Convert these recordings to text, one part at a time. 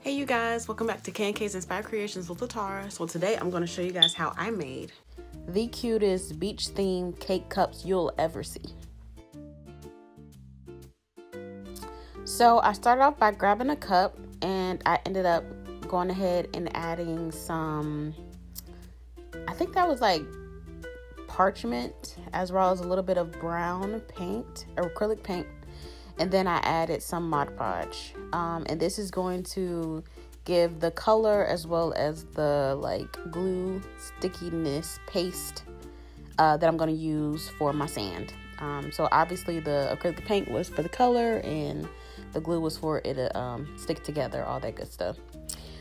Hey you guys, welcome back to K&KInspiredCreations with Latara. So today I'm going to show you guys how I made the cutest beach themed cake cups you'll ever see. So I started off by grabbing a cup and I ended up going ahead and adding some, I think that was like parchment, as well as a little bit of brown paint or acrylic paint. And then I added some Mod Podge. And this is going to give the color as well as the like glue stickiness paste that I'm going to use for my sand. So obviously the acrylic paint was for the color and the glue was for it to stick together, all that good stuff.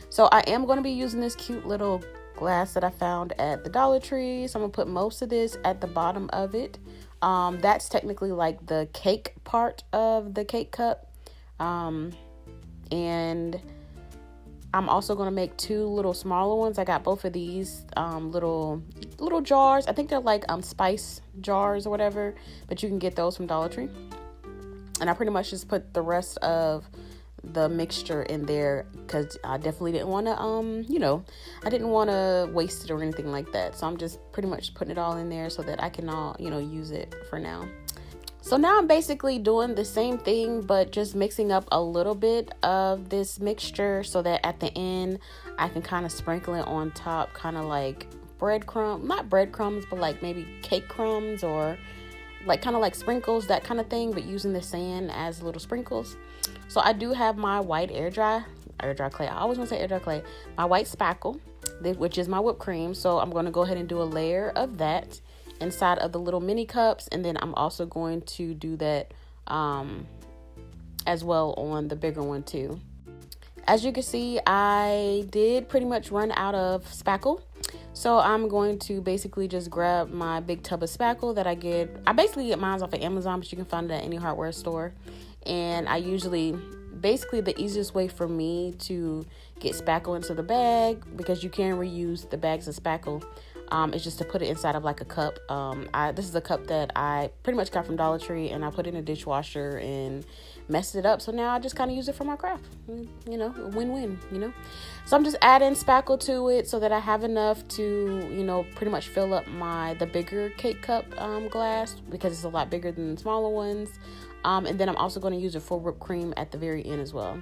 So I am going to be using this cute little glass that I found at the Dollar Tree. So I'm going to put most of this at the bottom of it. That's technically like the cake part of the cake cup. And I'm also going to make two little smaller ones. I got both of these little jars. I think they're like spice jars or whatever, but you can get those from Dollar Tree. And I pretty much just put the rest of the mixture in there because I definitely didn't want to I didn't want to waste it or anything like that. So I'm just pretty much putting it all in there so that I can all use it for now. So now I'm basically doing the same thing, but just mixing up a little bit of this mixture so that at the end I can kind of sprinkle it on top, kind of like not breadcrumbs, but like maybe cake crumbs or like kind of like sprinkles, that kind of thing, but using the sand as little sprinkles. So I do have my white air dry clay. I always want to say air dry clay. My white spackle, which is my whipped cream. So I'm going to go ahead and do a layer of that inside of the little mini cups, and then I'm also going to do that as well on the bigger one too. As you can see, I did pretty much run out of spackle. So I'm going to basically just grab my big tub of spackle that I basically get mine off of Amazon, but you can find it at any hardware store. And I basically the easiest way for me to get spackle into the bag, because you can reuse the bags of spackle, is just to put it inside of like a cup. This is a cup that I pretty much got from Dollar Tree, and I put it in a dishwasher and messed it up. So now I just kind of use it for my craft, win-win, So I'm just adding spackle to it so that I have enough to, pretty much fill up the bigger cake cup glass, because it's a lot bigger than the smaller ones. And then I'm also going to use it for whipped cream at the very end as well.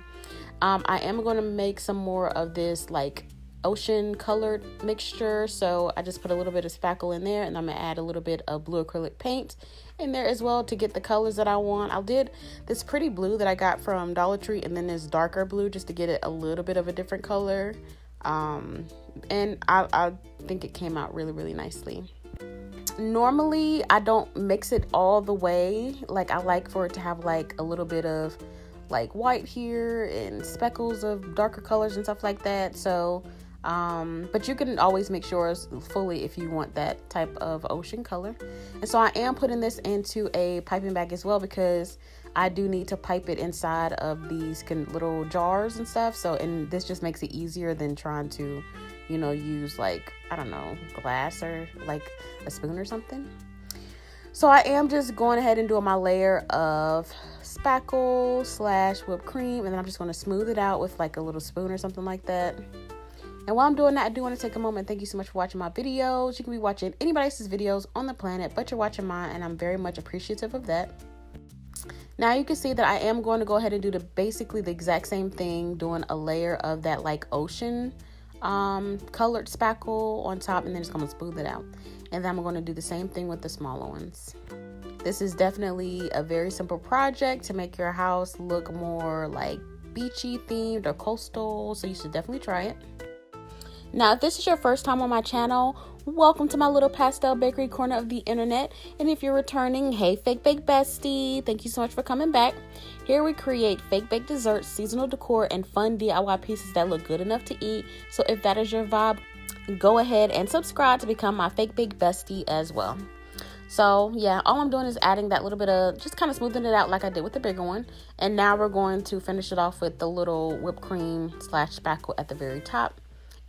I am going to make some more of this like ocean colored mixture. So I just put a little bit of spackle in there, and I'm going to add a little bit of blue acrylic paint in there as well to get the colors that I want. I did this pretty blue that I got from Dollar Tree, and then this darker blue just to get it a little bit of a different color. And I think it came out really, really nicely. Normally I don't mix it all the way. Like I like for it to have like a little bit of like white here and speckles of darker colors and stuff like that. So but you can always mix yours fully if you want that type of ocean color. And so I am putting this into a piping bag as well, because I do need to pipe it inside of these little jars and stuff. So, and this just makes it easier than trying to use like, I don't know, glass or like a spoon or something. So I am just going ahead and doing my layer of spackle / whipped cream, and then I'm just going to smooth it out with like a little spoon or something like that. And while I'm doing that, I do want to take a moment. Thank you so much for watching my videos. You can be watching anybody else's videos on the planet, but you're watching mine, and I'm very much appreciative of that. Now you can see that I am going to go ahead and do basically the exact same thing, doing a layer of that like ocean colored spackle on top, and then just going to smooth it out. And then I'm going to do the same thing with the smaller ones. This is definitely a very simple project to make your house look more like beachy themed or coastal, so you should definitely try it. Now, if this is your first time on my channel, welcome to my little pastel bakery corner of the internet. And if you're returning, hey, Fake Bake Bestie, thank you so much for coming back. Here we create fake baked desserts, seasonal decor, and fun DIY pieces that look good enough to eat. So if that is your vibe, go ahead and subscribe to become my Fake Bake Bestie as well. So yeah, all I'm doing is adding that little bit of, just kind of smoothing it out like I did with the bigger one. And now we're going to finish it off with the little whipped cream / spackle at the very top.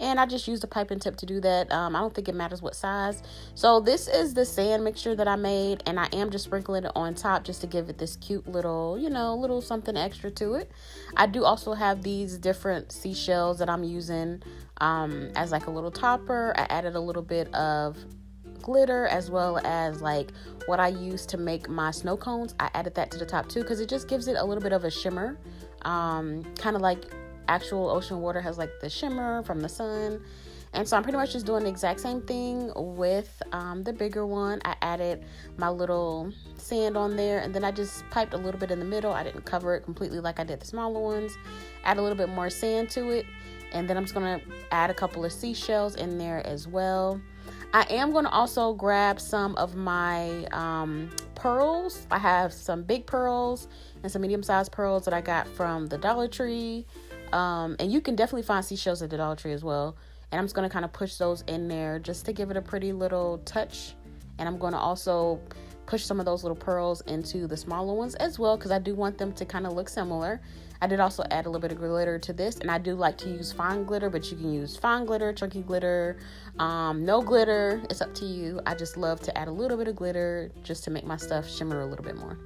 and I just used a piping tip to do that. I don't think it matters what size. So this is the sand mixture that I made, and I am just sprinkling it on top just to give it this cute little, little something extra to it. I do also have these different seashells that I'm using as like a little topper. I added a little bit of glitter as well as like what I use to make my snow cones. I added that to the top too because it just gives it a little bit of a shimmer, kind of like actual ocean water has like the shimmer from the sun. And so I'm pretty much just doing the exact same thing with the bigger one. I added my little sand on there, and then I just piped a little bit in the middle. I didn't cover it completely like I did the smaller ones. Add a little bit more sand to it, and then I'm just going to add a couple of seashells in there as well. I am going to also grab some of my pearls. I have some big pearls and some medium-sized pearls that I got from the Dollar Tree. And you can definitely find seashells at the Dollar Tree as well. And I'm just going to kind of push those in there just to give it a pretty little touch. And I'm going to also push some of those little pearls into the smaller ones as well, because I do want them to kind of look similar. I did also add a little bit of glitter to this, and I do like to use fine glitter, but you can use fine glitter, chunky glitter, no glitter. It's up to you. I just love to add a little bit of glitter just to make my stuff shimmer a little bit more.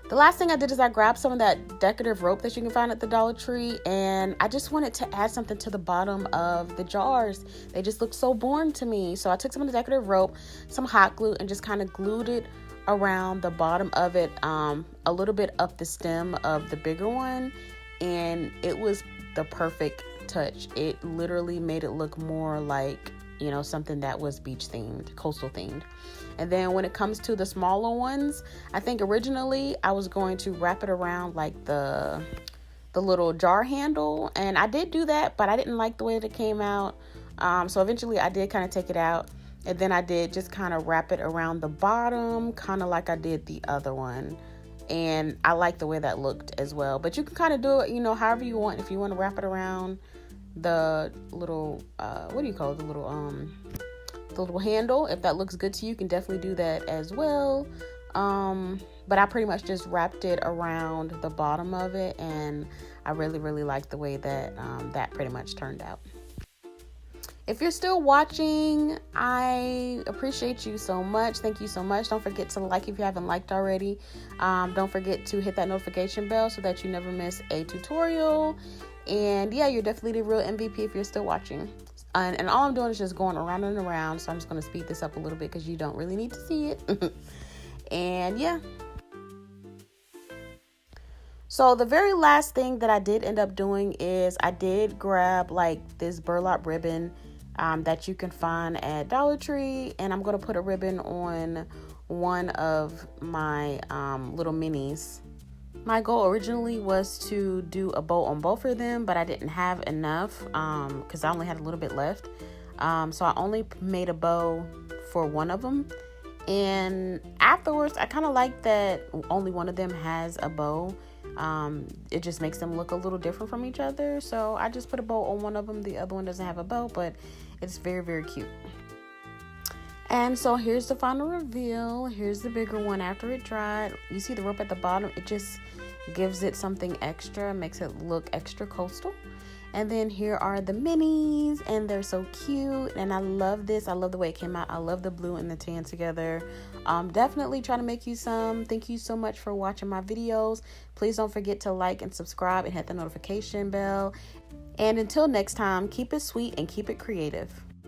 The last thing I did is I grabbed some of that decorative rope that you can find at the Dollar Tree, and I just wanted to add something to the bottom of the jars. They just look so boring to me. So I took some of the decorative rope, some hot glue, and just kind of glued it around the bottom of it, a little bit up the stem of the bigger one, and it was the perfect touch. It literally made it look more like, something that was beach themed, coastal themed. And then when it comes to the smaller ones, I think originally I was going to wrap it around like the little jar handle, and I did do that, but I didn't like the way that it came out. So eventually I did kind of take it out, and then I did just kind of wrap it around the bottom, kind of like I did the other one. And I like the way that looked as well. But you can kind of do it, however you want. If you want to wrap it around the little, what do you call it? The little handle. If that looks good to you, you can definitely do that as well. But I pretty much just wrapped it around the bottom of it. And I really, really like the way that that pretty much turned out. If you're still watching, I appreciate you so much. Thank you so much. Don't forget to like if you haven't liked already. Don't forget to hit that notification bell so that you never miss a tutorial. And yeah, you're definitely the real MVP if you're still watching. And all I'm doing is just going around and around. So I'm just going to speed this up a little bit because you don't really need to see it. And yeah. So the very last thing that I did end up doing is I did grab like this burlap ribbon that you can find at Dollar Tree, and I'm going to put a ribbon on one of my little minis. My goal originally was to do a bow on both of them, but I didn't have enough because I only had a little bit left. So I only made a bow for one of them, and afterwards I kind of like that only one of them has a bow. It just makes them look a little different from each other. So I just put a bow on one of them. The other one doesn't have a bow, but it's very, very cute. And so here's the final reveal. Here's the bigger one after it dried. You see the rope at the bottom? It just gives it something extra, makes it look extra coastal. And then here are the minis, and they're so cute, and I love this. I love the way it came out. I love the blue and the tan together. Definitely try to make you some. Thank you so much for watching my videos. Please don't forget to like and subscribe and hit the notification bell. And until next time, keep it sweet and keep it creative.